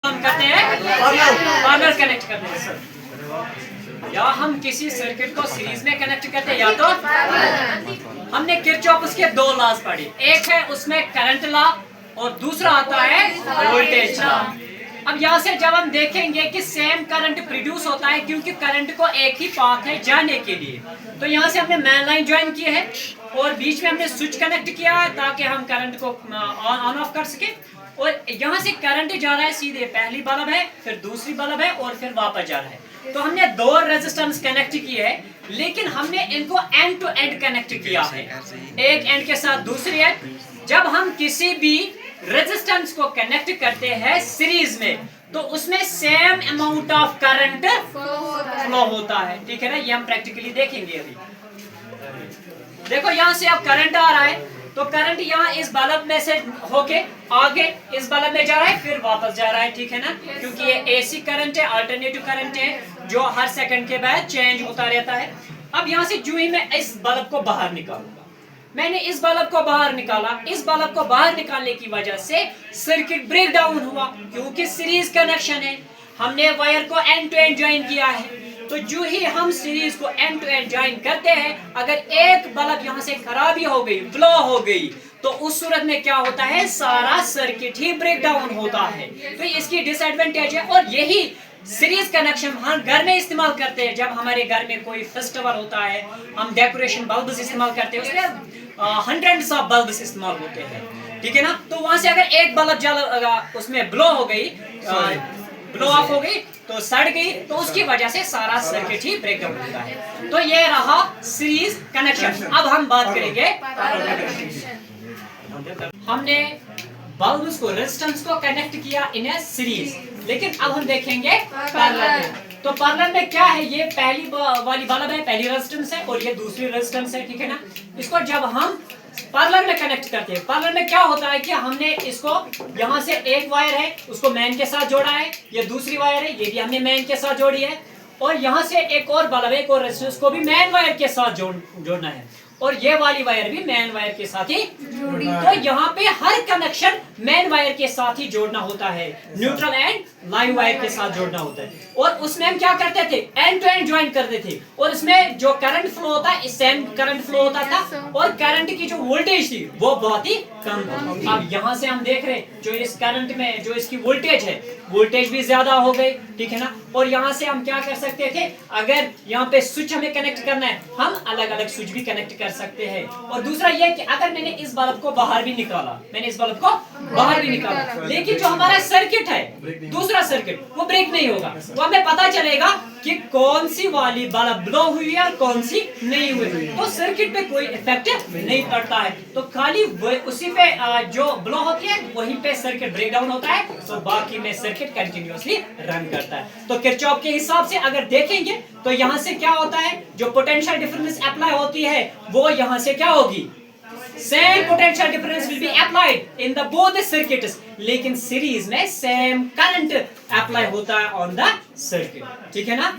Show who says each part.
Speaker 1: हम करते हैं कॉर्नर कनेक्ट करते हैं सर, या हम किसी सर्किट को सीरीज में कनेक्ट करते हैं, या तो हमने किरचॉफ के दो लॉज पढ़ी, एक है उसमें करंट लॉ और दूसरा आता है वोल्टेज लॉ। अब यहाँ से जब हम देखेंगे कि सेम करंट प्रोड्यूस होता है क्योंकि करंट को एक ही पाथ है जाने के लिए, तो यहाँ से हमने मेन लाइन ज्वाइन की है और बीच में हमने स्विच कनेक्ट किया है ताकि हम करंट को ऑन ऑफ कर सके। और यहाँ से करंट जा रहा है सीधे, पहली बल्ब है फिर दूसरी बल्ब है और फिर वापस जा रहा है। तो हमने दो रेजिस्टेंस कनेक्ट किए हैं, लेकिन हमने इनको एंड टू एंड कनेक्ट किया है, एक एंड के साथ दूसरी एंड। जब हम किसी भी रेजिस्टेंस को कनेक्ट करते हैं सीरीज में तो उसमें same amount of current flow होता है, ठीक है ना। ये हम प्रैक्टिकली देखेंगे अभी। देखो यहाँ से अब करंट आ रहा है, तो करंट यहाँ इस बल्ब में से होके आगे इस बल्ब में जा रहा है फिर वापस जा रहा है, ठीक है ना, क्योंकि ये एसी करंट है, अल्टरनेटिव करंट है जो हर सेकंड के बाद चेंज होता रहता है। अब यहाँ से जो ही मैं इस बल्ब को बाहर निकालूंगा, मैंने इस बल्ब को बाहर निकाला, इस बल्ब को बाहर निकालने की वजह से सर्किट ब्रेक डाउन हुआ क्योंकि सीरीज कनेक्शन है, हमने वायर को एंड टू एंड ज्वाइन किया है। तो जो ही हम सीरीज को एंड टू एंड ज्वाइन करते हैं, अगर एक बल्ब यहाँ से खराबी हो गई, फ्लो हो गई, तो उस सूरत में क्या होता है, सारा सर्किट ही ब्रेक डाउन होता है। तो इसकी डिसएडवांटेज है। और यही सीरीज कनेक्शन हम घर में इस्तेमाल करते हैं, जब हमारे घर में कोई फेस्टिवल होता है, हम डेकोरेशन बल्ब्स इस्तेमाल करते हैं, उसमें हंड्रेड्स ऑफ बल्ब्स इस्तेमाल होते हैं, ठीक है ना। तो वहां से अगर एक बल्ब उसमें ब्लो हो गई, ब्लो ऑफ हो गई, तो सड़ गई, तो उसकी वजह से सारा सर्किट ही ब्रेक डाउन होता है। तो ये रहा सीरीज कनेक्शन। अब हम बात करेंगे, हमने बल्ब्स को, रेजिस्टेंस को कनेक्ट किया इन ए सीरीज, लेकिन अब हम देखेंगे पैरेलल में। तो पैरेलल में क्या है, ये पहली वाली बल्ब है, पहली रेजिस्टेंस है, और ये दूसरी रेजिस्टेंस है, ठीक है ना। इसको जब हम पैरेलल में कनेक्ट करते हैं, पैरेलल में क्या होता है कि हमने इसको, यहाँ से एक वायर है उसको मेन के साथ जोड़ा है, ये दूसरी वायर है ये भी हमने मेन के साथ जोड़ी है, और यहाँ से एक और बल्ब, एक और रेजिस्टेंस को भी मेन वायर के साथ जोड़ना है, और ये वाली वायर भी मेन वायर के साथ ही जोड़ी। तो यहाँ पे हर कनेक्शन मेन वायर के साथ ही जोड़ना होता है, न्यूट्रल एंड लाइव वायर के साथ जोड़ना होता है। और उसमें हम क्या करते थे, एंड टू एंड ज्वाइन करते थे, और इसमें जो करंट फ्लो होता है, सेम करंट फ्लो होता था, और करंट की जो वोल्टेज थी वो बहुत ही कम थी। अब यहाँ से हम देख रहे हैं जो इस करंट में जो इसकी वोल्टेज है, वोल्टेज भी ज्यादा हो गई, ठीक है ना। और यहाँ से हम क्या कर सकते थे, अगर यहाँ पे स्विच हमें कनेक्ट करना है, हम अलग अलग स्विच भी कनेक्ट कर सकते हैं। और दूसरा ये कि अगर मैंने इस बल्ब को बाहर भी निकाला, लेकिन जो हमारा सर्किट है, दूसरा सर्किट, वो ब्रेक नहीं होगा, वो हमें पता चलेगा कि कौन सी वाली बल्ब ब्लो हुई है और कौन सी नहीं हुई, तो सर्किट पे कोई इफेक्ट नहीं पड़ता है। तो खाली उसी पे जो ब्लो होती है वहीं पे सर्किट ब्रेक डाउन होता है, तो बाकी में सर्किट कंटिन्यूअसली रन करता है। तो किरचॉफ के हिसाब से अगर देखेंगे तो यहाँ से क्या होता है, जो पोटेंशियल डिफरेंस अप्लाई होती है वो यहाँ से क्या होगी, same potential difference will be applied in the both the circuits, लेकिन सीरीज में सेम करंट अप्लाई होता है ऑन द सर्किट, ठीक है ना।